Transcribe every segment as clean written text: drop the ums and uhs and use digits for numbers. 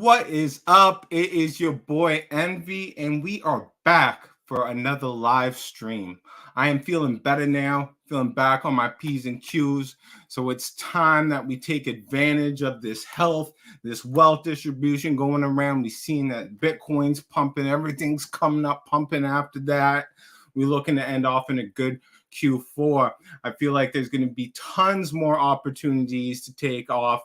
What is up? It is your boy Envy, and we are back for another live stream. I am feeling better now, feeling back on my P's and Q's. So it's time that we take advantage of this health, this wealth distribution going around. We've seen that Bitcoin's pumping, everything's coming up, pumping after that. We're looking to end off in a good Q4. I feel like there's going to be tons more opportunities to take off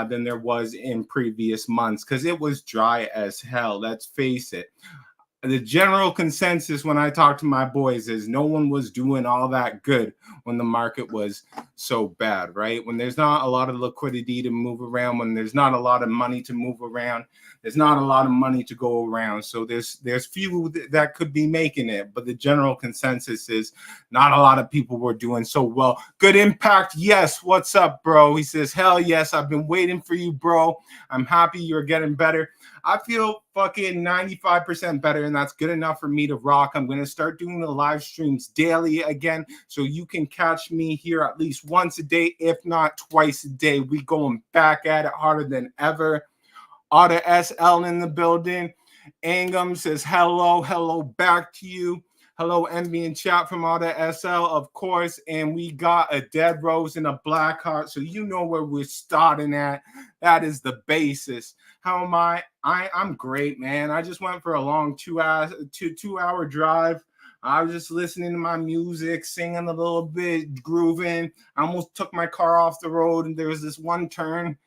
than there was in previous months because it was dry as hell. Let's face it. The general consensus when I talk to my boys is no one was doing all that good when the market was so bad, right? When there's not a lot of liquidity to move around, when there's not a lot of money to move around, there's not a lot of money to go around. So there's few that could be making it, but the general consensus is not a lot of people were doing so well. Good Impact, yes. What's up, bro? He says, hell yes, I've been waiting for you, bro. I'm happy you're getting better. I feel fucking 95% better, and that's good enough for me to rock. I'm going to start doing the live streams daily again, so you can catch me here at least once a day, if not twice a day. We going back at it harder than ever. Otter SL in the building. Angum says, hello back to you. Hello, Envy in chat from Otter SL, of course. And we got a dead rose and a black heart, so you know where we're starting at. That is the basis. How am I? I'm great, man. I just went for a long two-hour drive. I was just listening to my music, singing a little bit, grooving. I almost took my car off the road, and there was this one turn.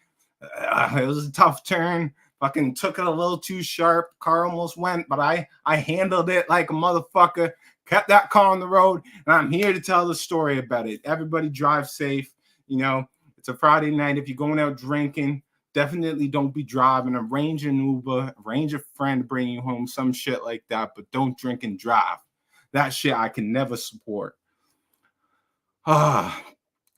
It was a tough turn. Fucking took it a little too sharp. Car almost went, but I handled it like a motherfucker. Kept that car on the road, and I'm here to tell the story about it. Everybody drive safe. You know, it's a Friday night. If you're going out drinking, definitely don't be driving. Arrange an Uber, arrange a friend to bring you home, some shit like that, but don't drink and drive. That shit I can never support.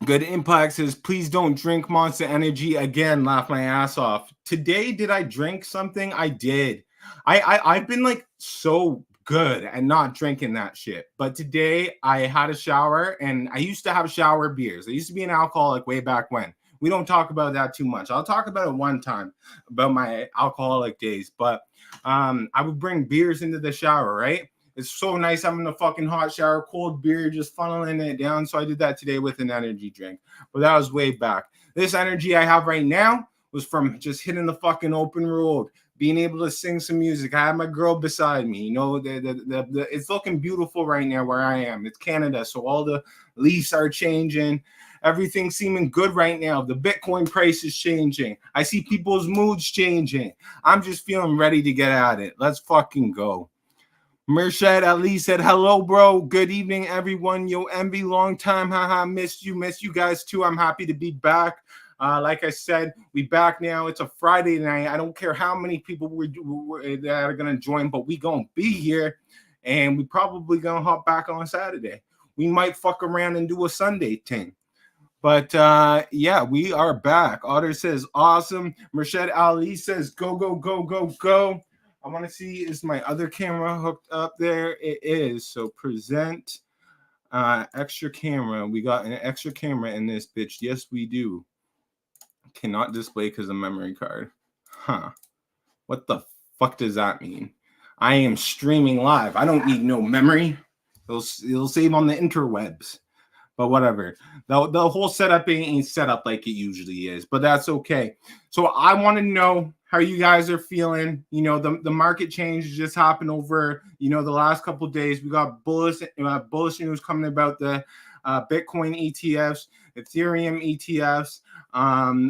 Good Impact says, please don't drink Monster Energy again. Laugh my ass off. Today, did I drink something? I did. I've been like so good at not drinking that shit. But today I had a shower, and I used to have shower beers. I used to be an alcoholic way back when. We don't talk about that too much. I'll talk about it one time about my alcoholic days. But I would bring beers into the shower, right? It's so nice having a fucking hot shower, cold beer, just funneling it down. So I did that today with an energy drink. But that was way back. This energy I have right now was from just hitting the fucking open road, being able to sing some music. I have my girl beside me. You know, it's looking beautiful right now where I am. It's Canada, so all the leaves are changing. Everything's seeming good right now. The Bitcoin price is changing. I see people's moods changing. I'm just feeling ready to get at it. Let's fucking go. Mershad Ali said, hello, bro. Good evening, everyone. Yo, Envy, long time. Haha, missed you guys too. I'm happy to be back. Like I said, we back now. It's a Friday night. I don't care how many people that are going to join, but we going to be here, and we probably going to hop back on Saturday. We might fuck around and do a Sunday thing. But yeah, we are back. Otter says, awesome. Mershad Ali says, go, go, go, go, go. I want to see, is my other camera hooked up there? It is. So present extra camera. We got an extra camera in this bitch. Yes, we do. Cannot display because of memory card. Huh. What the fuck does that mean? I am streaming live. I don't need no memory. It'll save on the interwebs. But whatever. The whole setup ain't set up like it usually is. But that's okay. So I want to know how you guys are feeling. You know, the market change just happened over, you know, the last couple of days. We got bullish news coming about the Bitcoin ETFs, Ethereum ETFs.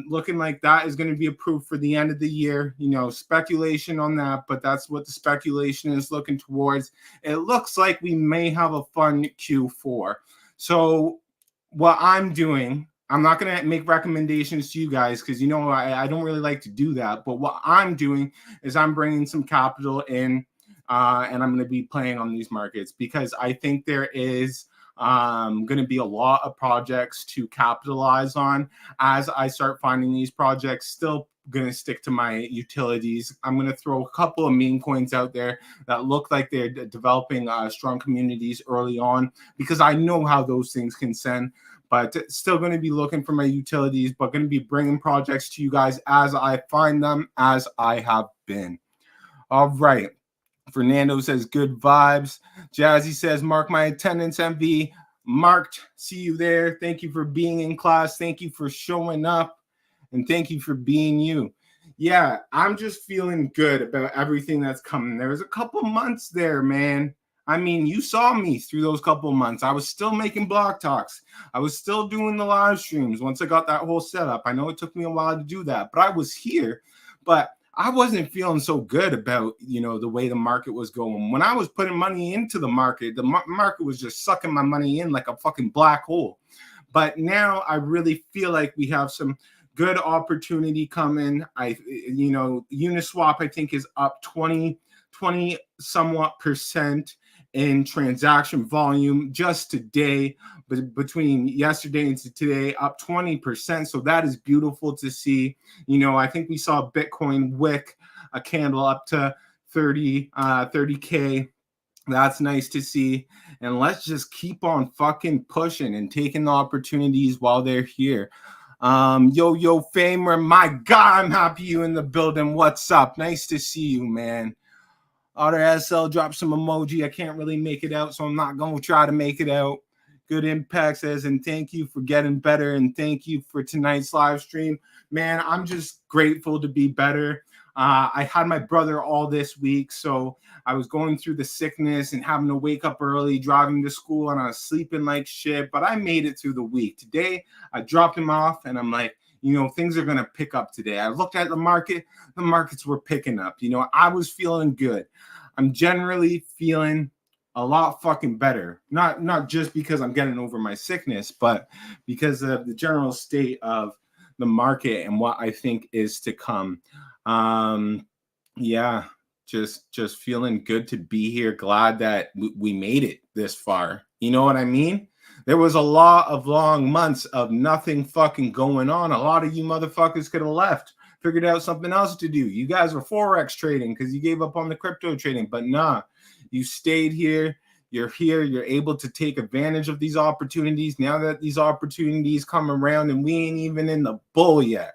Looking like that is going to be approved for the end of the year. You know, speculation on that, but that's what the speculation is looking towards. It looks like we may have a fun Q4. So what I'm doing, I'm not going to make recommendations to you guys because, you know, I don't really like to do that. But what I'm doing is I'm bringing some capital in and I'm going to be playing on these markets because I think there is going to be a lot of projects to capitalize on as I start finding these projects. Still going to stick to my utilities. I'm going to throw a couple of meme coins out there that look like they're developing strong communities early on because I know how those things can send. but still going to be looking for my utilities, but going to be bringing projects to you guys as I find them, as I have been. All right. Fernando says good vibes. Jazzy says mark my attendance, MV. Marked. See you there. Thank you for being in class. Thank you for showing up. And thank you for being you. Yeah, I'm just feeling good about everything that's coming. There was a couple months there, man. I mean, you saw me through those couple months. I was still making block talks. I was still doing the live streams once I got that whole setup. I know it took me a while to do that, but I was here. But I wasn't feeling so good about, the way the market was going. When I was putting money into the market was just sucking my money in like a fucking black hole. But now I really feel like we have some good opportunity coming. Uniswap, I think, is up 20 somewhat percent in transaction volume just today, but between yesterday and today, up 20%. So that is beautiful to see. I think we saw Bitcoin wick a candle up to 30K. That's nice to see. And let's just keep on fucking pushing and taking the opportunities while they're here. Yo, Famer, my God, I'm happy you in the building. What's up? Nice to see you, man. Otter SL dropped some emoji. I can't really make it out, so I'm not going to try to make it out. Good Impact says, and thank you for getting better, and thank you for tonight's live stream. Man, I'm just grateful to be better. I had my brother all this week, so I was going through the sickness and having to wake up early, driving to school, and I was sleeping like shit, but I made it through the week. Today, I dropped him off, and I'm like, things are going to pick up today. I looked at the markets were picking up. I was feeling good. I'm generally feeling a lot fucking better. Not just because I'm getting over my sickness, but because of the general state of the market and what I think is to come. Just feeling good to be here. Glad that we made it this far. You know what I mean? There was a lot of long months of nothing fucking going on. A lot of you motherfuckers could have left, figured out something else to do. You guys were Forex trading because you gave up on the crypto trading, but nah, you stayed here. You're here. You're able to take advantage of these opportunities. Now that these opportunities come around and we ain't even in the bull yet.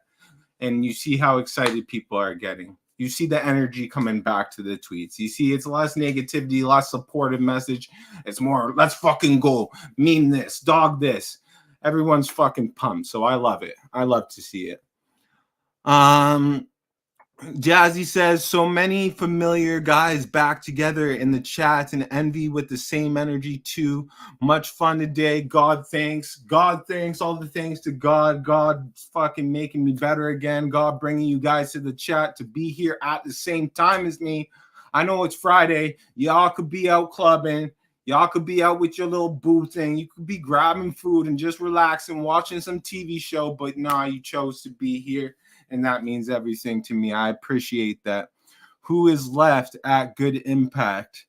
And you see how excited people are getting. You see the energy coming back to the tweets. You see it's less negativity, less supportive message. It's more, let's fucking go. Mean this, dog this. Everyone's fucking pumped. So I love it. I love to see it. Jazzy says, so many familiar guys back together in the chat, and Envy with the same energy too. Much fun today. God thanks. All the thanks to God. God fucking making me better again. God bringing you guys to the chat to be here at the same time as me. I know it's Friday. Y'all could be out clubbing. Y'all could be out with your little boo thing. You could be grabbing food and just relaxing, watching some TV show, but nah, you chose to be here. And that means everything to me. I appreciate that. Who is left at Good Impact?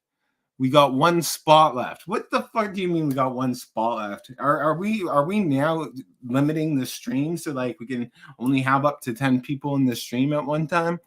We got one spot left. What the fuck do you mean we got one spot left? Are we now limiting the stream so like we can only have up to 10 people in the stream at one time?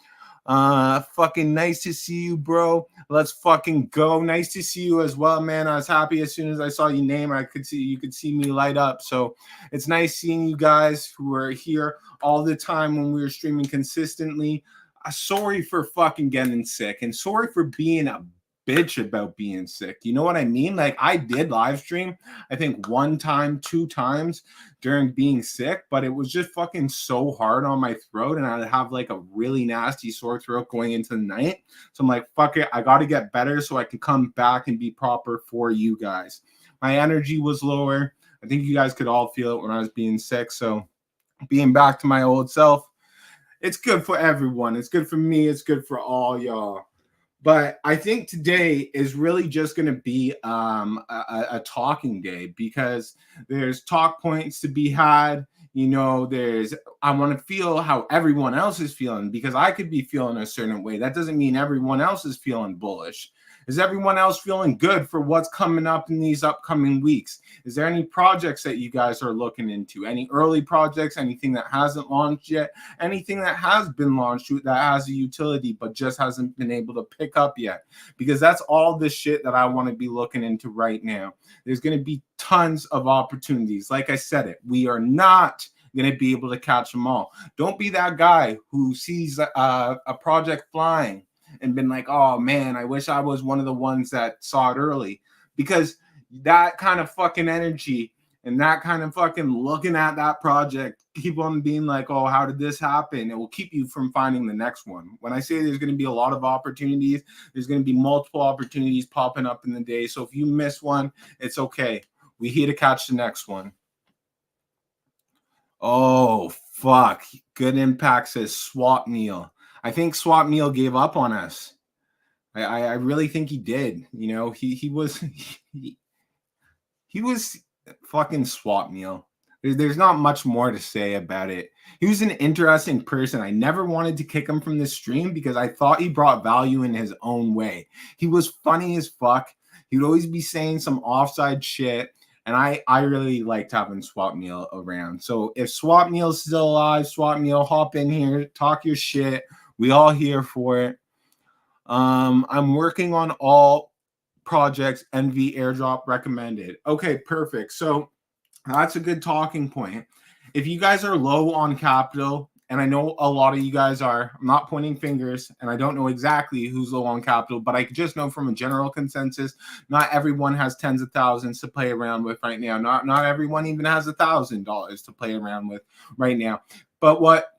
Fucking nice to see you, bro. Let's fucking go. Nice to see you as well, man. I was happy as soon as I saw your name. You could see me light up. So it's nice seeing you guys who are here all the time when we were streaming consistently. Sorry for fucking getting sick and sorry for being a bitch about being sick. You know what I mean? Like I did live stream, I think 1 time, 2 times during being sick, but it was just fucking so hard on my throat and I'd have like a really nasty sore throat going into the night. So I'm like, fuck it. I got to get better so I can come back and be proper for you guys. My energy was lower. I think you guys could all feel it when I was being sick. So being back to my old self, it's good for everyone. It's good for me. It's good for all y'all. But I think today is really just going to be a talking day because there's talk points to be had. I want to feel how everyone else is feeling because I could be feeling a certain way. That doesn't mean everyone else is feeling bullish. Is everyone else feeling good for what's coming up in these upcoming weeks? Is there any projects that you guys are looking into? Any early projects, anything that hasn't launched yet, anything that has been launched that has a utility but just hasn't been able to pick up yet? Because that's all the shit that I want to be looking into right now. There's going to be tons of opportunities. Like I said it, we are not going to be able to catch them all. Don't be that guy who sees a project flying and been like, oh man, I wish I was one of the ones that saw it early. Because that kind of fucking energy and that kind of fucking looking at that project, keep on being like, oh, how did this happen? It will keep you from finding the next one. When I say there's going to be a lot of opportunities, there's going to be multiple opportunities popping up in the day. So if you miss one, it's okay. We're here to catch the next one. Oh, fuck. Good Impact says Swap Meal. I think Swap Meal gave up on us. I really think he did. You know, he was he was fucking Swap Meal. There's not much more to say about it. He was an interesting person. I never wanted to kick him from the stream because I thought he brought value in his own way. He was funny as fuck. He would always be saying some offside shit. And I really liked having Swap Meal around. So if Swap Meal's still alive, Swap Meal, hop in here, talk your shit. We all here for it. I'm working on all projects. NV airdrop recommended. Okay, perfect. So that's a good talking point. If you guys are low on capital, and I know a lot of you guys are, I'm not pointing fingers, and I don't know exactly who's low on capital, but I just know from a general consensus, not everyone has tens of thousands to play around with right now. Not everyone even has $1,000 to play around with right now. But what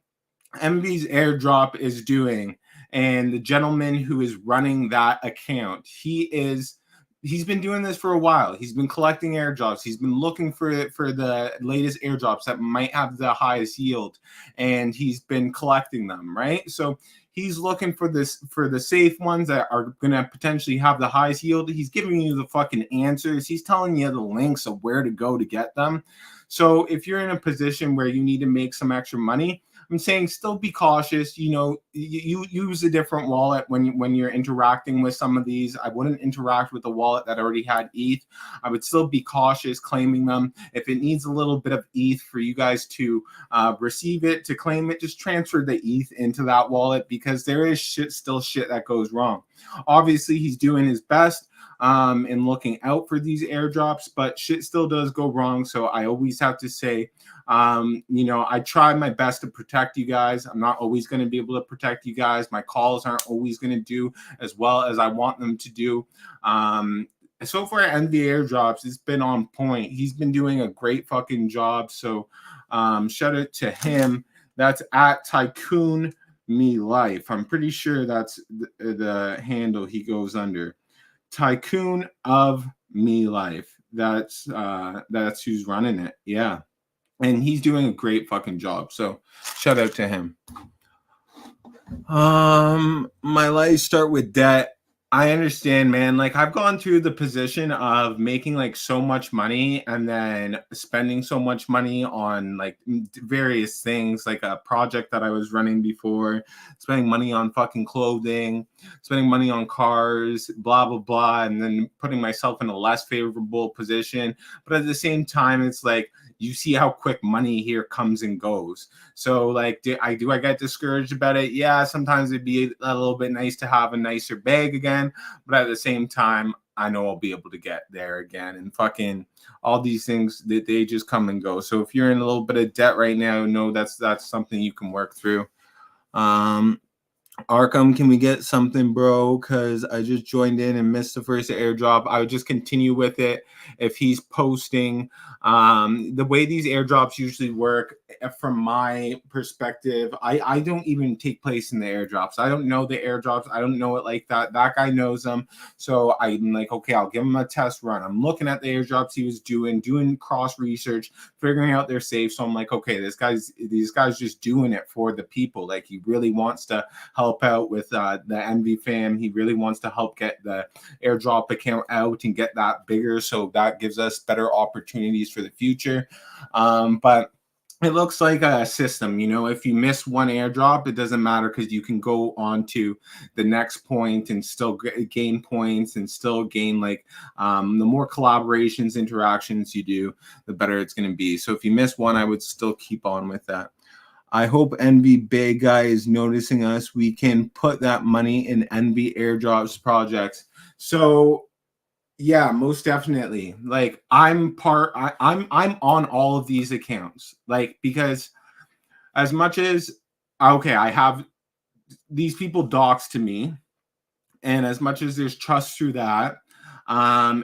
MV's airdrop is doing, and the gentleman who is running that account, he's been doing this for a while. He's been collecting airdrops. He's been looking for the latest airdrops that might have the highest yield, and he's been collecting them, right? So he's looking for the safe ones that are going to potentially have the highest yield. He's giving you the fucking answers. He's telling you the links of where to go to get them. So if you're in a position where you need to make some extra money, I'm saying still be cautious. You know, you use a different wallet when you're interacting with some of these. I wouldn't interact with a wallet that already had ETH. I would still be cautious claiming them. If it needs a little bit of ETH for you guys to receive it, to claim it, just transfer the ETH into that wallet, because there is still shit that goes wrong. Obviously, he's doing his best and looking out for these airdrops, but shit still does go wrong. So I always have to say, you know, I try my best to protect you guys. I'm not always going to be able to protect you guys. My calls aren't always going to do as well as I want them to do. So far, NV airdrops, it's been on point. He's been doing a great fucking job. So shout out to him. That's at Tycoon Me Life. I'm pretty sure that's the handle he goes under. Tycoon of Me Life. That's who's running it. Yeah. And he's doing a great fucking job. So shout out to him. My life start with debt. I understand, man. Like, I've gone through the position of making like so much money and then spending so much money on like various things, like a project that I was running before, spending money on fucking clothing, spending money on cars, blah, blah, blah, and then putting myself in a less favorable position. But at the same time, it's like, you see how quick money here comes and goes. So like, do I get discouraged about it? Yeah, sometimes it'd be a little bit nice to have a nicer bag again, but at the same time, I know I'll be able to get there again. And fucking all these things, they just come and go. So if you're in a little bit of debt right now, no, that's something you can work through. Arkham, can we get something, bro? Because I just joined in and missed the first airdrop. I would just continue with it if he's posting. The way these airdrops usually work, from my perspective, I don't even take place in the airdrops. I don't know the airdrops. I don't know it like that. That guy knows them. So I'm like, okay, I'll give him a test run. I'm looking at the airdrops he was doing cross research, figuring out they're safe. So I'm like, okay, these guys just doing it for the people. Like, he really wants to help out with the MV fam. He really wants to help get the airdrop account out and get that bigger. So that gives us better opportunities for the future. But it looks like a system. If you miss one airdrop, it doesn't matter because you can go on to the next point and still gain points and still gain like the more collaborations, interactions you do, the better it's going to be. So if you miss one, I would still keep on with that. I hope Envy Big Guy is noticing us. We can put that money in Envy airdrops projects. So yeah, most definitely. Like I'm on all of these accounts. Like because as much as okay, I have these people doxed to me, and as much as there's trust through that,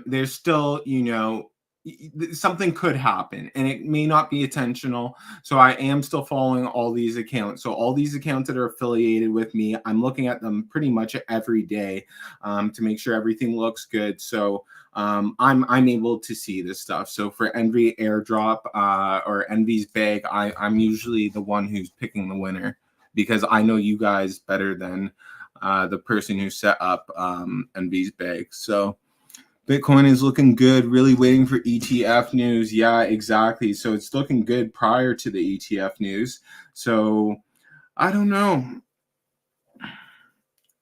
there's still something could happen and it may not be intentional. So I am still following all these accounts. So all these accounts that are affiliated with me, I'm looking at them pretty much every day to make sure everything looks good. So I'm able to see this stuff. So for Envy airdrop or Envy's bag, I'm usually the one who's picking the winner because I know you guys better than the person who set up Envy's bag. So Bitcoin is looking good. Really waiting for ETF news. Yeah, exactly. So it's looking good prior to the ETF news. So I don't know.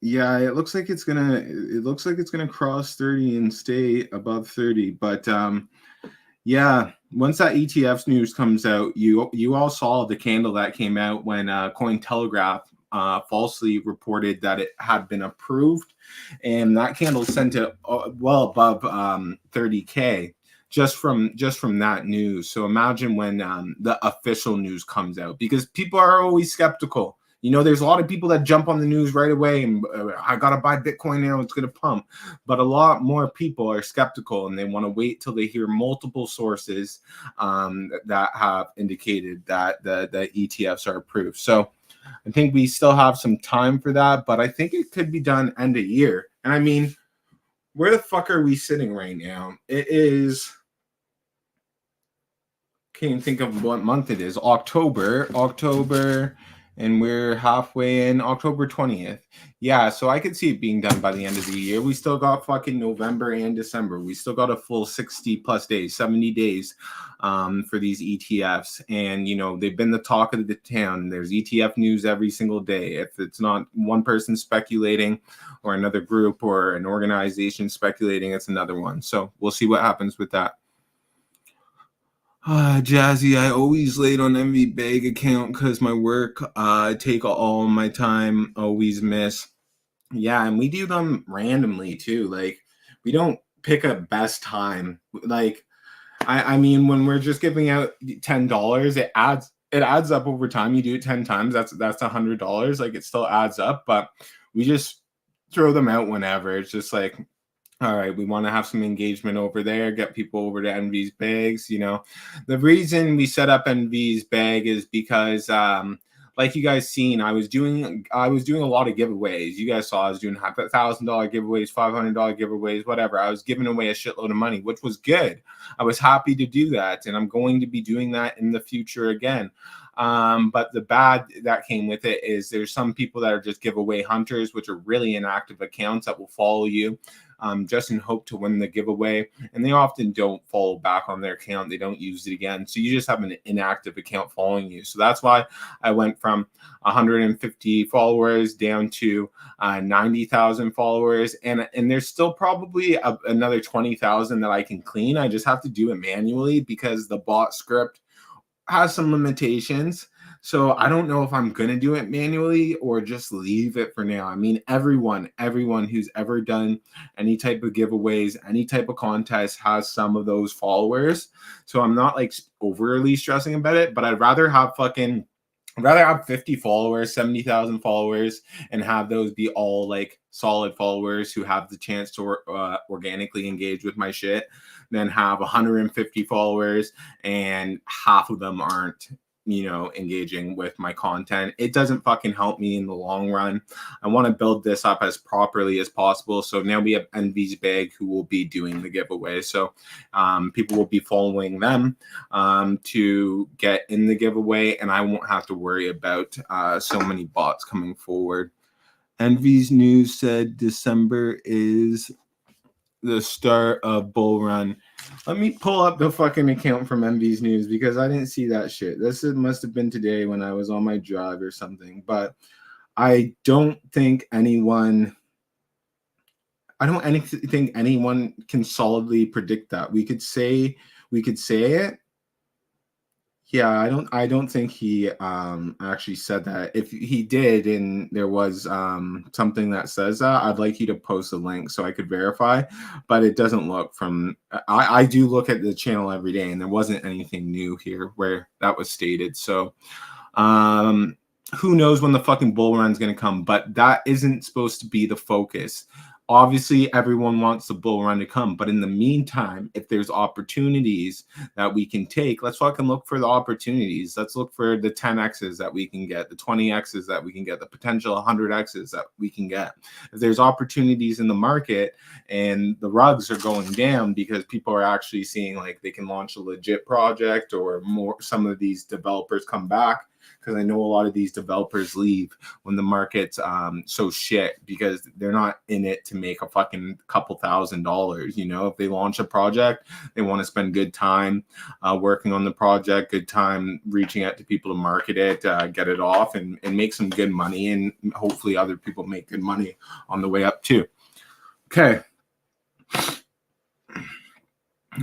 Yeah, it looks like it's gonna cross 30 and stay above 30. But yeah, once that ETFs news comes out, you all saw the candle that came out when Cointelegraph falsely reported that it had been approved, and that candle sent it well above 30K just from that news. So imagine when the official news comes out, because people are always skeptical. There's a lot of people that jump on the news right away and I gotta buy Bitcoin now, it's gonna pump. But a lot more people are skeptical and they want to wait till they hear multiple sources that have indicated that the ETFs are approved. So I think we still have some time for that, but I think it could be done end of year. And I mean, where the fuck are we sitting right now? It is, can't even think of what month it is. October, and we're halfway in October 20th. Yeah, so I could see it being done by the end of the year. We still got fucking November and December. We still got a full 60 plus days, 70 days for these ETFs. And, they've been the talk of the town. There's ETF news every single day. If it's not one person speculating or another group or an organization speculating, it's another one. So we'll see what happens with that. Jazzy, I always late on MV Bag account because my work take all my time, always miss. Yeah, and we do them randomly too. Like we don't pick a best time. Like I mean when we're just giving out $10, it adds up over time. You do it 10 times, that's $100. Like it still adds up, but we just throw them out whenever. It's just like, all right, we want to have some engagement over there, get people over to Envy's bags. The reason we set up Envy's bag is because like you guys seen, I was doing a lot of giveaways. You guys saw I was doing $1,000 giveaways, $500 giveaways, whatever. I was giving away a shitload of money, which was good. I was happy to do that, and I'm going to be doing that in the future again. But the bad that came with it is there's some people that are just giveaway hunters, which are really inactive accounts that will follow you just in hope to win the giveaway. And they often don't follow back on their account. They don't use it again. So you just have an inactive account following you. So that's why I went from 150 followers down to 90,000 followers. And there's still probably another 20,000 that I can clean. I just have to do it manually because the bot script has some limitations. So I don't know if I'm going to do it manually or just leave it for now. I mean, everyone who's ever done any type of giveaways, any type of contest has some of those followers. So I'm not like overly stressing about it, but I'd rather have 50 followers, 70,000 followers, and have those be all like solid followers who have the chance to organically engage with my shit than have 150 followers and half of them aren't engaging with my content. It doesn't fucking help me in the long run. I want to build this up as properly as possible. So now we have Envy's Bag who will be doing the giveaway. So people will be following them to get in the giveaway, and I won't have to worry about so many bots coming forward. Envy's News said December is the start of bull run. Let me pull up the fucking account from MV's News because I didn't see that shit. Must have been today when I was on my drive or something. But I don't think anyone. I don't think anyone can solidly predict that. We could say it. Yeah, I don't think he actually said that. If he did and there was something that says that, I'd like you to post a link so I could verify, but it doesn't look from I do look at the channel every day and there wasn't anything new here where that was stated. So um who knows when the fucking bull run's going to come, but that isn't supposed to be the focus. Obviously everyone wants the bull run to come, but in the meantime, if there's opportunities that we can take, let's fucking look for the opportunities. Let's look for the 10x's that we can get, the 20x's that we can get, the potential 100x's that we can get. If there's opportunities in the market and the rugs are going down because people are actually seeing like they can launch a legit project, or more, some of these developers come back, because I know a lot of these developers leave when the market's so shit because they're not in it to make a fucking couple $1,000s. You know, if they launch a project, they want to spend good time working on the project, good time reaching out to people to market it, get it off, and make some good money. And hopefully other people make good money on the way up too. Okay.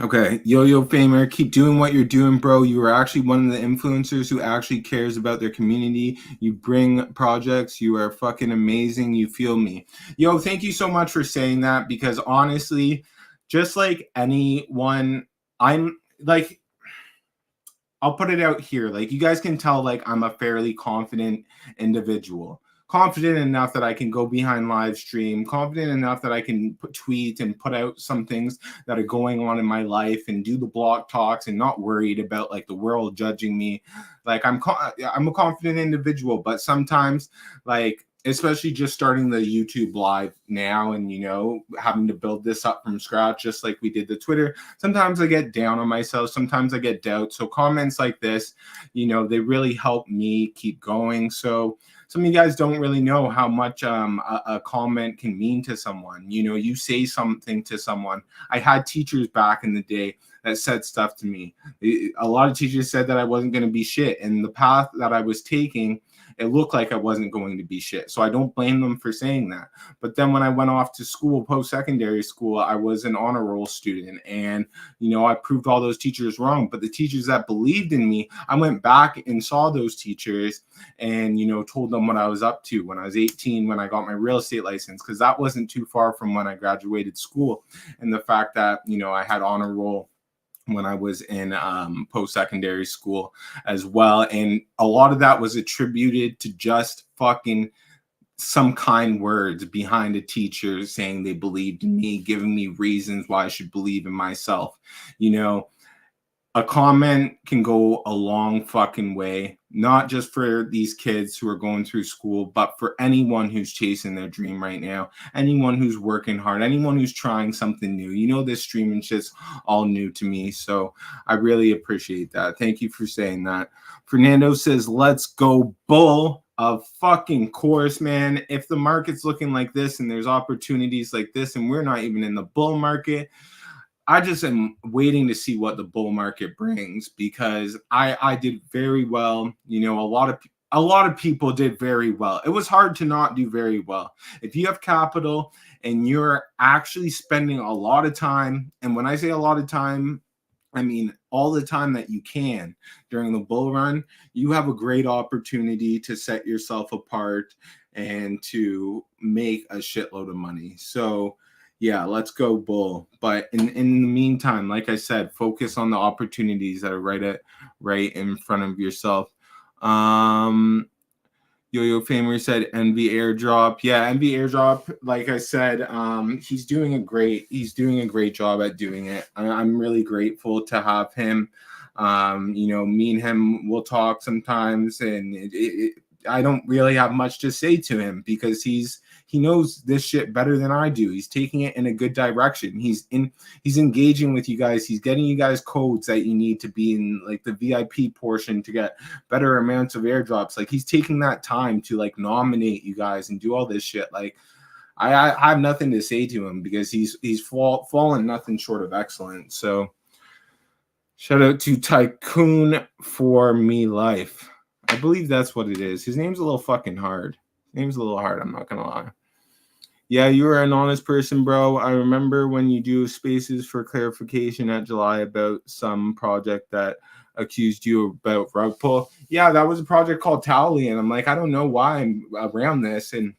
Okay, Yo-Yo Famer, keep doing what you're doing, bro. You are actually one of the influencers who actually cares about their community. You bring projects. You are fucking amazing. You feel me. Yo, thank you so much for saying that, because honestly, just like anyone, I'm like, I'll put it out here. Like, you guys can tell, like, I'm a fairly confident individual. Confident enough that I can go behind live stream, confident enough that I can tweet and put out some things that are going on in my life and do the block talks and not worried about like the world judging me. Like, I'm a confident individual, but sometimes, like, especially just starting the YouTube live now and, you know, having to build this up from scratch, just like we did the Twitter, sometimes I get down on myself. Sometimes I get doubt. So comments like this, you know, they really help me keep going. So some of you guys don't really know how much a comment can mean to someone. You know, you say something to someone. I had teachers back in the day that said stuff to me. A lot of teachers said that I wasn't going to be shit. And the path that I was taking, it looked like I wasn't going to be shit. So I don't blame them for saying that. But then when I went off to school, post-secondary school, I was an honor roll student. And, you know, I proved all those teachers wrong. But the teachers that believed in me, I went back and saw those teachers and, you know, told them what I was up to when I was 18, when I got my real estate license, because that wasn't too far from when I graduated school. And the fact that, you know, I had honor roll when I was in post-secondary school as well. And a lot of that was attributed to just fucking some kind words behind a teacher saying they believed in me, giving me reasons why I should believe in myself. You know, a comment can go a long fucking way, not just for these kids who are going through school, but for anyone who's chasing their dream right now, anyone who's working hard, anyone who's trying something new. You know, this streaming shit's all new to me, so I really appreciate that. Thank you for saying that. Fernando says, let's go bull. Of fucking course, man. If the market's looking like this and there's opportunities like this and we're not even in the bull market, I just am waiting to see what the bull market brings, because I did very well. You know, a lot of people did very well. It was hard to not do very well. If you have capital and you're actually spending a lot of time, and when I say a lot of time, I mean all the time that you can during the bull run, you have a great opportunity to set yourself apart and to make a shitload of money. So yeah, let's go bull. But in the meantime, like I said, focus on the opportunities that are right in front of yourself. Yo-Yo Famer said Envy airdrop. Yeah, Envy airdrop. Like I said, he's doing a great job at doing it. I'm really grateful to have him. You know, me and him will talk sometimes, and I don't really have much to say to him because he knows this shit better than I do. He's taking it in a good direction. He's engaging with you guys. He's getting you guys codes that you need to be in like the VIP portion to get better amounts of airdrops. Like, he's taking that time to like nominate you guys and do all this shit. Like, I have nothing to say to him because he's fallen nothing short of excellent. So shout out to Tycoon for Me Life. I believe that's what it is. His name's a little fucking hard. His name's a little hard. I'm not gonna lie. Yeah, you were an honest person, bro. I remember when you do spaces for clarification at July about some project that accused you about rug pull. Yeah, that was a project called Towley, and I'm like, I don't know why I'm around this. And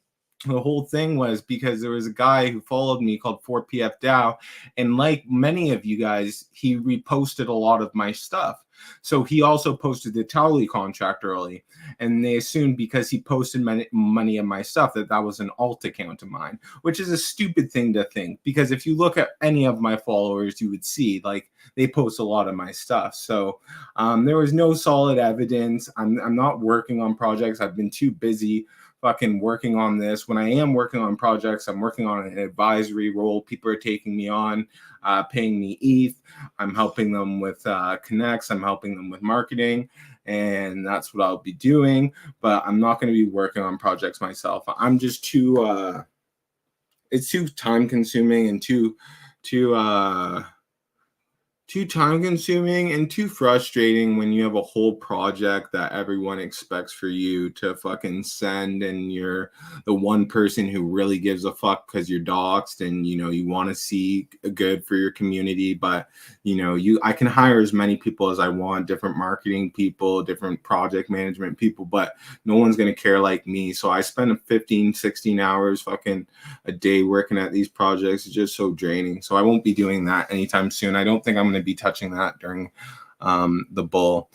the whole thing was because there was a guy who followed me called 4PF Dow, and like many of you guys, he reposted a lot of my stuff. So he also posted the Towley contract early, and they assumed because he posted money in my stuff that that was an alt account of mine, which is a stupid thing to think, because if you look at any of my followers, you would see like they post a lot of my stuff. So there was no solid evidence. I'm not working on projects. I've been too busy fucking working on this. When I am working on projects, I'm working on an advisory role. People are taking me on, paying me ETH. I'm helping them with connects. I'm helping them with marketing, and that's what I'll be doing. But I'm not going to be working on projects myself. I'm just too it's too time consuming and too time consuming and too frustrating when you have a whole project that everyone expects for you to fucking send, and you're the one person who really gives a fuck because you're doxxed, and you know you want to see good for your community. But you know, I can hire as many people as I want, different marketing people, different project management people, but no one's going to care like me. So I spend 15 16 hours fucking a day working at these projects. It's just so draining. So I won't be doing that anytime soon. I don't think I'm going to be touching that during the bull.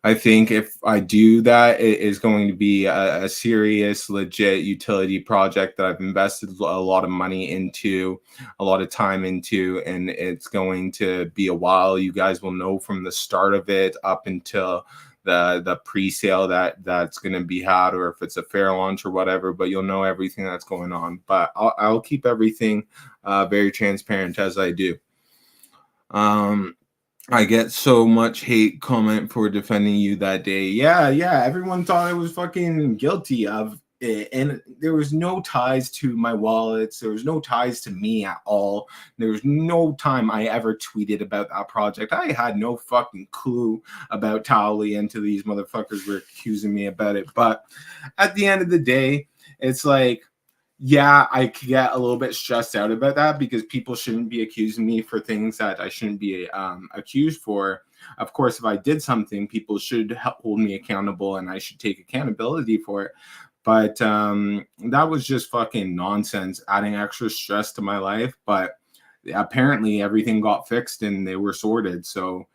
I think if I do that, it is going to be a serious, legit utility project that I've invested a lot of money into, a lot of time into, and it's going to be a while. You guys will know from the start of it up until the pre-sale that's going to be had, or if it's a fair launch or whatever, but you'll know everything that's going on. But I'll keep everything very transparent as I do. I get so much hate comment for defending you that day. Yeah, everyone thought I was fucking guilty of it, and there was no ties to my wallets. There was no ties to me at all. There was no time I ever tweeted about that project. I had no fucking clue about Towley until these motherfuckers were accusing me about it. But at the end of the day, it's like, yeah, I could get a little bit stressed out about that because people shouldn't be accusing me for things that I shouldn't be accused for. Of course, if I did something, people should hold me accountable and I should take accountability for it. But that was just fucking nonsense, adding extra stress to my life. But apparently everything got fixed and they were sorted. So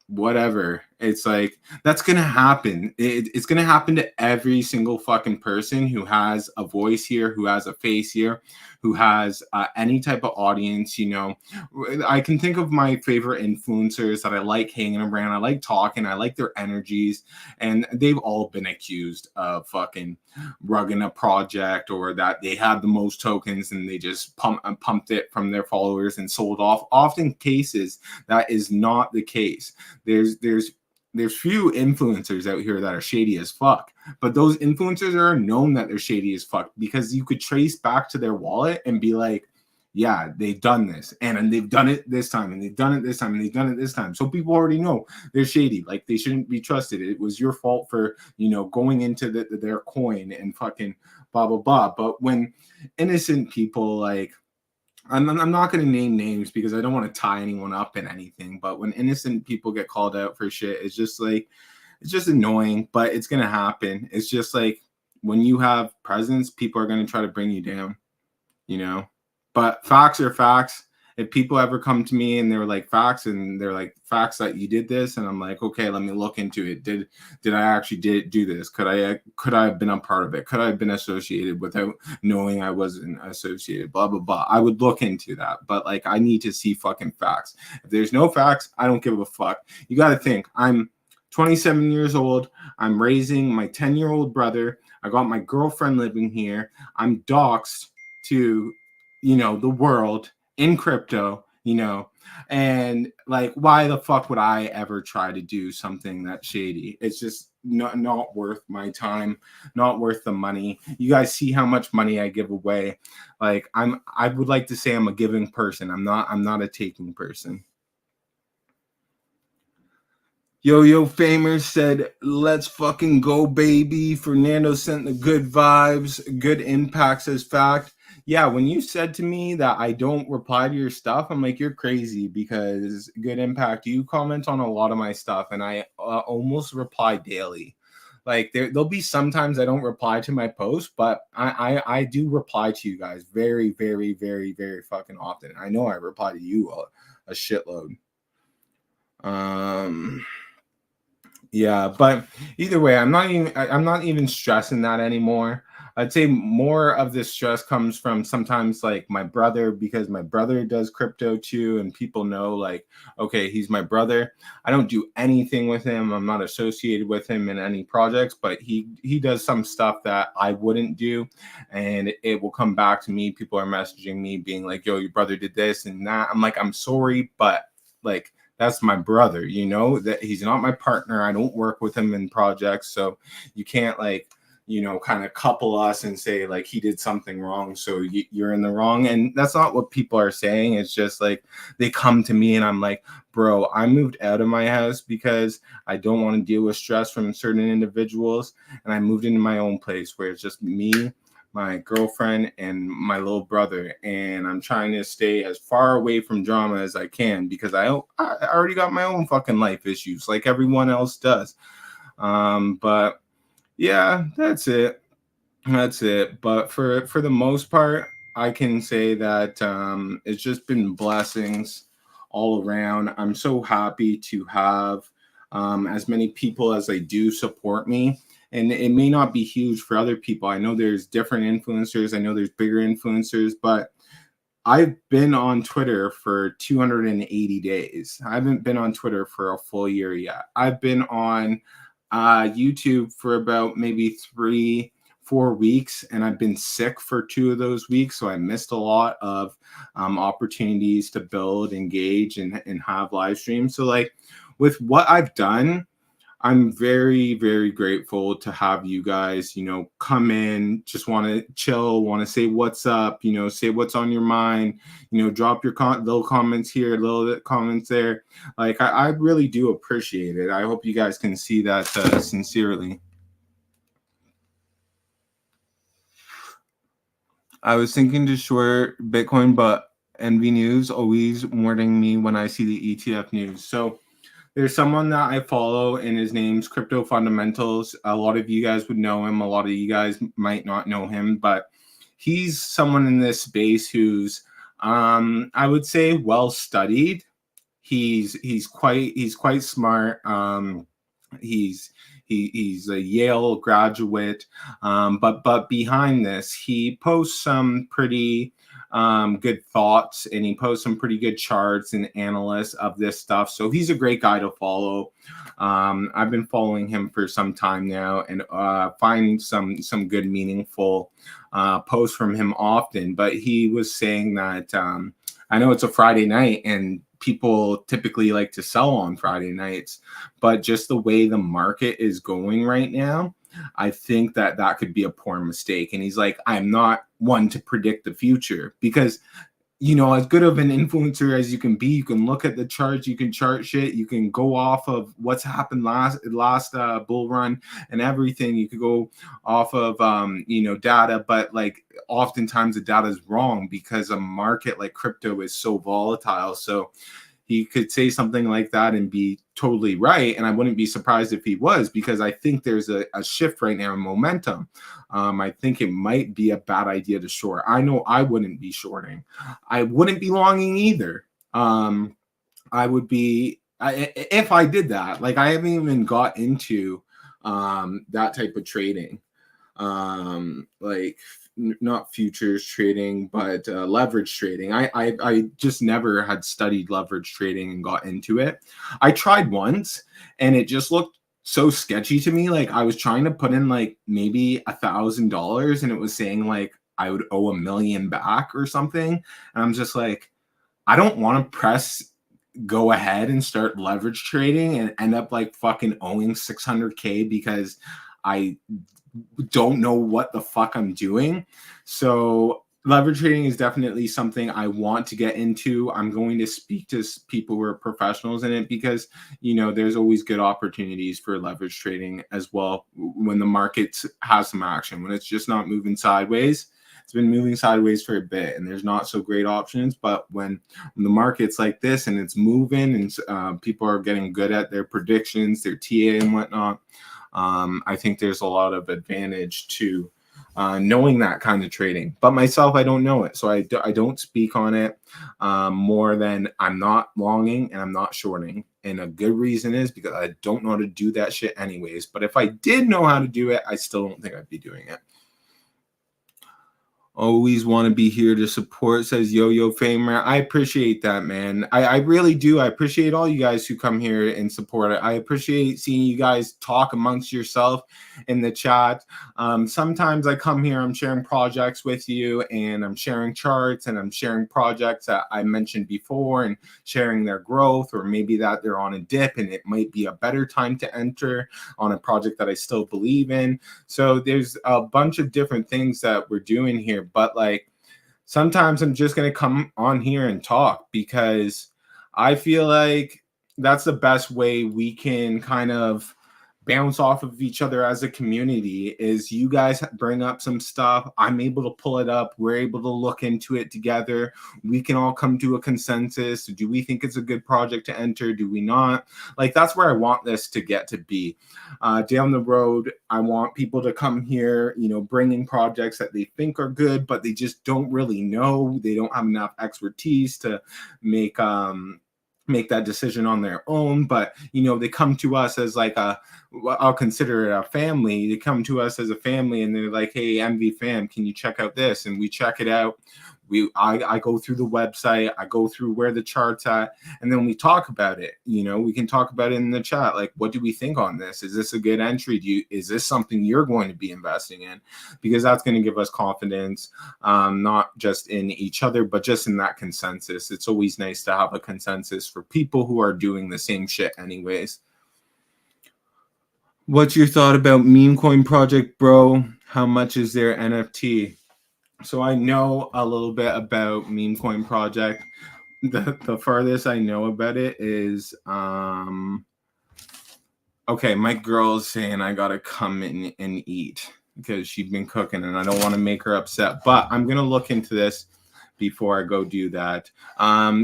whatever. It's like that's gonna happen. It's gonna happen to every single fucking person who has a voice here, who has a face here, who has any type of audience. You know, I can think of my favorite influencers that I like hanging around. I like talking. I like their energies, and they've all been accused of fucking rugging a project, or that they had the most tokens and they just pumped it from their followers and sold off. Often cases that is not the case. There's few influencers out here that are shady as fuck, but those influencers are known that they're shady as fuck because you could trace back to their wallet and be like, yeah, they've done this, and they've done it this time, and they've done it this time, and they've done it this time. So people already know they're shady. Like, they shouldn't be trusted. It was your fault for, you know, going into their coin and fucking blah, blah, blah. But when innocent people, like, I'm not going to name names because I don't want to tie anyone up in anything. But when innocent people get called out for shit, it's just like, it's just annoying, but it's going to happen. It's just like when you have presence, people are going to try to bring you down, you know? But facts are facts. If people ever come to me and they're like facts, and they're like facts that you did this, and I'm like, okay, let me look into it. Did I actually do this? Could I have been a part of it? Could I have been associated without knowing I wasn't associated? Blah blah blah. I would look into that, but like, I need to see fucking facts. If there's no facts, I don't give a fuck. You got to think. I'm 27 years old. I'm raising my 10-year-old brother. I got my girlfriend living here. I'm doxxed to, you know, the world in crypto, you know, and like, why the fuck would I ever try to do something that's shady? It's just, not worth my time, not worth the money. You guys see how much money I give away. Like I would like to say I'm a giving person. I'm not a taking person. Yo Famer said, "Let's fucking go, baby." Fernando sent the good vibes, good impacts as fact. Yeah, when you said to me that I don't reply to your stuff, I'm like, you're crazy because good impact. You comment on a lot of my stuff, and I almost reply daily. Like there'll be sometimes I don't reply to my posts, but I do reply to you guys very, very, very, very fucking often. I know I reply to you a shitload. Um. Yeah, but either way, I'm not even stressing that anymore. I'd say more of this stress comes from sometimes like my brother because my brother does crypto too, and people know like, okay, he's my brother. I don't do anything with him. I'm not associated with him in any projects, but he does some stuff that I wouldn't do, and it will come back to me. People are messaging me being like, "Yo, your brother did this and that." I'm like, "I'm sorry, but like." That's my brother, that he's not my partner. I don't work with him in projects, so you can't like kind of couple us and say like he did something wrong, so you're in the wrong. And that's not what people are saying. It's just like they come to me and I'm like, bro, I moved out of my house because I don't want to deal with stress from certain individuals, and I moved into my own place where it's just me, my girlfriend, and my little brother, and I'm trying to stay as far away from drama as I can because I already got my own fucking life issues like everyone else does. But yeah, that's it. But for the most part, I can say that it's just been blessings all around. I'm so happy to have as many people as I do support me. And it may not be huge for other people. I know there's different influencers. I know there's bigger influencers, but I've been on Twitter for 280 days. I haven't been on Twitter for a full year yet. I've been on YouTube for about maybe 3-4 weeks, and I've been sick for 2 of those weeks. So I missed a lot of opportunities to build, engage, and have live streams. So, like, with what I've done, I'm very, very grateful to have you guys, come in, just want to chill, want to say what's up, say what's on your mind, drop your little comments here, little comments there. Like, I really do appreciate it. I hope you guys can see that sincerely. I was thinking to short Bitcoin, but Envy News always warning me when I see the ETF news. So, there's someone that I follow, and his name's Crypto Fundamentals. A lot of you guys would know him. A lot of you guys might not know him, but he's someone in this space who's, I would say, well studied. He's quite smart. He's he's a Yale graduate, but behind this, he posts some pretty good thoughts, and he posts some pretty good charts and analysts of this stuff. So he's a great guy to follow. I've been following him for some time now, and find some good, meaningful posts from him often. But he was saying that I know it's a Friday night, and people typically like to sell on Friday nights, but just the way the market is going right now, I think that could be a poor mistake. And he's like, I'm not one to predict the future because, as good of an influencer as you can be, you can look at the charts, you can chart shit, you can go off of what's happened last bull run and everything. You could go off of data, but like oftentimes the data is wrong because a market like crypto is so volatile. So he could say something like that and be totally right. And I wouldn't be surprised if he was, because I think there's a shift right now in momentum. I think it might be a bad idea to short. I know I wouldn't be shorting. I wouldn't be longing either. I would be, if I did that, like I haven't even got into that type of trading. Like not futures trading, but leverage trading. I just never had studied leverage trading and got into it. I tried once, and it just looked so sketchy to me. Like I was trying to put in like maybe $1,000, and it was saying like I would owe $1 million back or something. And I'm just like, I don't want to press go ahead and start leverage trading and end up like fucking owing 600K because I don't know what the fuck I'm doing. So leverage trading is definitely something I want to get into. I'm going to speak to people who are professionals in it because, you know, there's always good opportunities for leverage trading as well when the market has some action, when it's just not moving sideways. It's been moving sideways for a bit and there's not so great options, but when the market's like this and it's moving and people are getting good at their predictions, their TA and whatnot, I think there's a lot of advantage to knowing that kind of trading. But myself, I don't know it. So I don't speak on it more than I'm not longing and I'm not shorting. And a good reason is because I don't know how to do that shit anyways. But if I did know how to do it, I still don't think I'd be doing it. Always want to be here to support, says Yo-Yo Famer. I appreciate that, man. I really do. I appreciate all you guys who come here and support it. I appreciate seeing you guys talk amongst yourself in the chat. Sometimes I come here, I'm sharing projects with you, and I'm sharing charts, and I'm sharing projects that I mentioned before and sharing their growth, or maybe that they're on a dip and it might be a better time to enter on a project that I still believe in. So there's a bunch of different things that we're doing here. But like sometimes I'm just going to come on here and talk because I feel like that's the best way we can kind of bounce off of each other as a community. Is you guys bring up some stuff, I'm able to pull it up, we're able to look into it together, we can all come to a consensus. Do we think it's a good project to enter? Do we not? Like that's where I want this to get to be. Down the road, I want people to come here, you know, bringing projects that they think are good but they just don't really know, they don't have enough expertise to make that decision on their own. But you know, they come to us as like I'll consider it a family. They come to us as a family and they're like, hey, MV fam, can you check out this? And we check it out. I go through the website, I go through where the chart's at, and then we talk about it. You know, we can talk about it in the chat. Like, what do we think on this? Is this a good entry? Is this something you're going to be investing in? Because that's going to give us confidence, not just in each other, but just in that consensus. It's always nice to have a consensus for people who are doing the same shit anyways. What's your thought about meme coin project, bro? How much is their NFT? So I know a little bit about meme coin project. The furthest I know about it is okay, my girl's saying I gotta come in and eat because she's been cooking and I don't want to make her upset, but I'm gonna look into this before I go do that.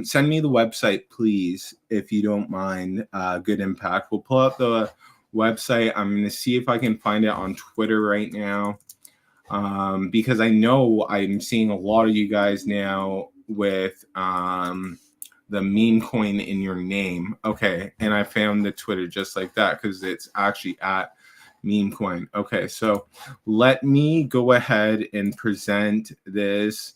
Send me the website, please, if you don't mind. Good Impact. We'll pull up the website. I'm gonna see if I can find it on Twitter right now. Because I know I'm seeing a lot of you guys now with the meme coin in your name. Okay, and I found the Twitter just like that because it's actually at meme coin. Okay, so let me go ahead and present this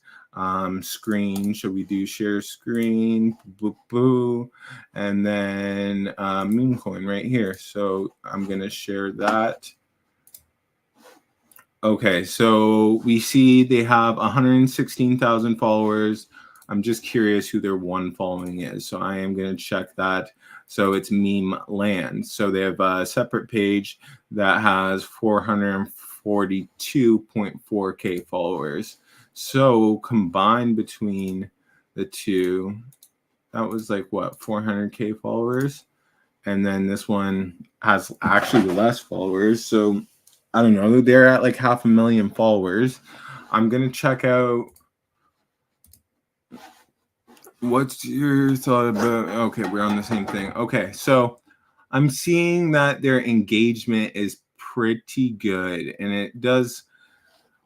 screen. Should we do share screen? Boo, boo. And then meme coin right here. So I'm gonna share that. Okay, so we see they have 116,000 followers. I'm just curious who their one following is. So I am going to check that. So it's Meme Land. So they have a separate page that has 442.4K followers. So combined between the two, that was like what, 400K followers? And then this one has actually less followers. So I don't know, they're at like 500,000 followers. I'm gonna check out. What's your thought about? Okay, we're on the same thing. Okay, so I'm seeing that their engagement is pretty good, and it does.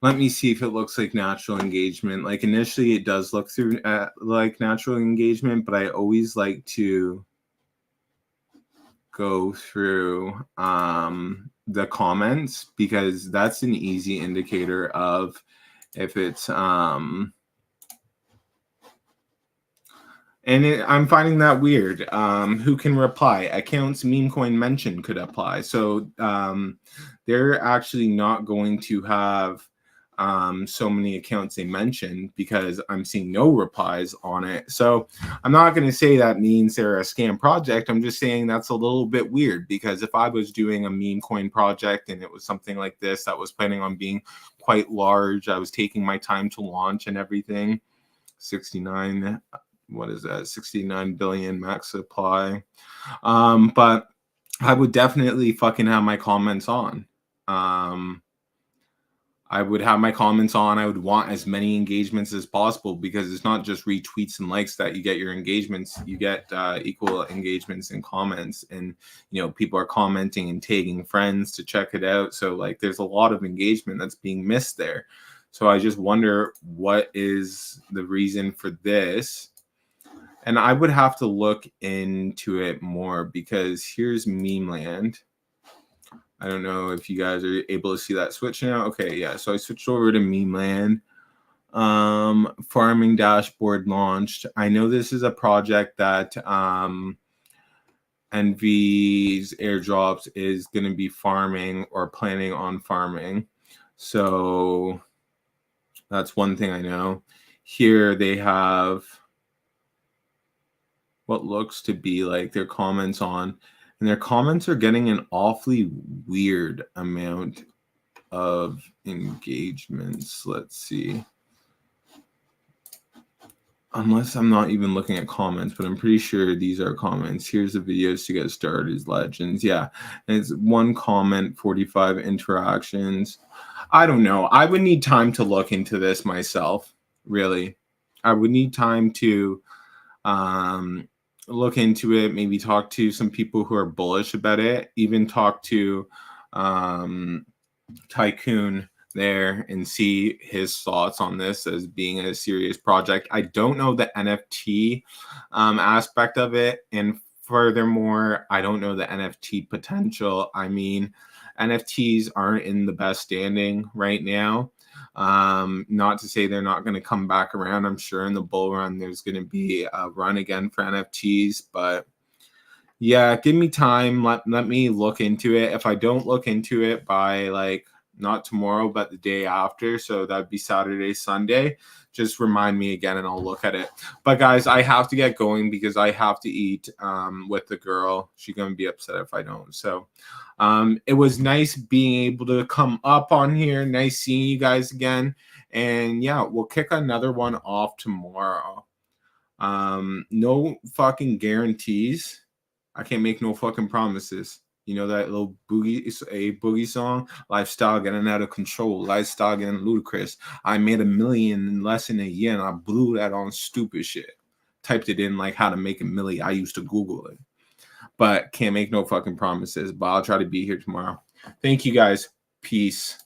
Let me see if it looks like natural engagement. Like initially, it does look through like natural engagement, but I always like to go through the comments because that's an easy indicator of if it's and I'm finding that weird. Who can reply? Accounts meme coin mention could apply. So they're actually not going to have so many accounts they mentioned, because I'm seeing no replies on it. So I'm not going to say that means they're a scam project. I'm just saying that's a little bit weird, because if I was doing a meme coin project and it was something like this that was planning on being quite large, I was taking my time to launch and everything. 69, what is that? 69 billion max supply. But I would definitely fucking have my comments on. I would have my comments on. I would want as many engagements as possible, because it's not just retweets and likes that you get your engagements. You get equal engagements and comments, and people are commenting and tagging friends to check it out. So like, there's a lot of engagement that's being missed there. So I just wonder what is the reason for this. And I would have to look into it more, because here's Meme Land. I don't know if you guys are able to see that switch now. Okay, yeah. So I switched over to Meme Land. Farming dashboard launched. I know this is a project that Envy's airdrops is going to be farming or planning on farming. So that's one thing I know. Here they have what looks to be like their comments on, and their comments are getting an awfully weird amount of engagements. Let's see. Unless I'm not even looking at comments, but I'm pretty sure these are comments. Here's the videos to get started, legends. Yeah, and it's one comment, 45 interactions. I don't know. I would need time to look into this myself, really. I would need time to look into it, maybe talk to some people who are bullish about it, even talk to Tycoon there and see his thoughts on this as being a serious project. I don't know the NFT aspect of it, and furthermore, I don't know the NFT potential. I mean, NFTs aren't in the best standing right now. Not to say they're not going to come back around. I'm sure in the bull run there's going to be a run again for NFTs, but yeah, give me time. Let me look into it. If I don't look into it by like not tomorrow, but the day after, so that'd be Saturday, Sunday, just remind me again and I'll look at it. But guys, I have to get going because I have to eat with the girl. She's gonna be upset if I don't. So it was nice being able to come up on here. Nice seeing you guys again. And yeah, we'll kick another one off tomorrow. No fucking guarantees. I can't make no fucking promises. You know that little boogie song? Lifestyle getting out of control. Lifestyle getting ludicrous. I made $1 million in less than a year and I blew that on stupid shit. Typed it in like how to make $1 million. I used to Google it. But can't make no fucking promises. But I'll try to be here tomorrow. Thank you guys. Peace.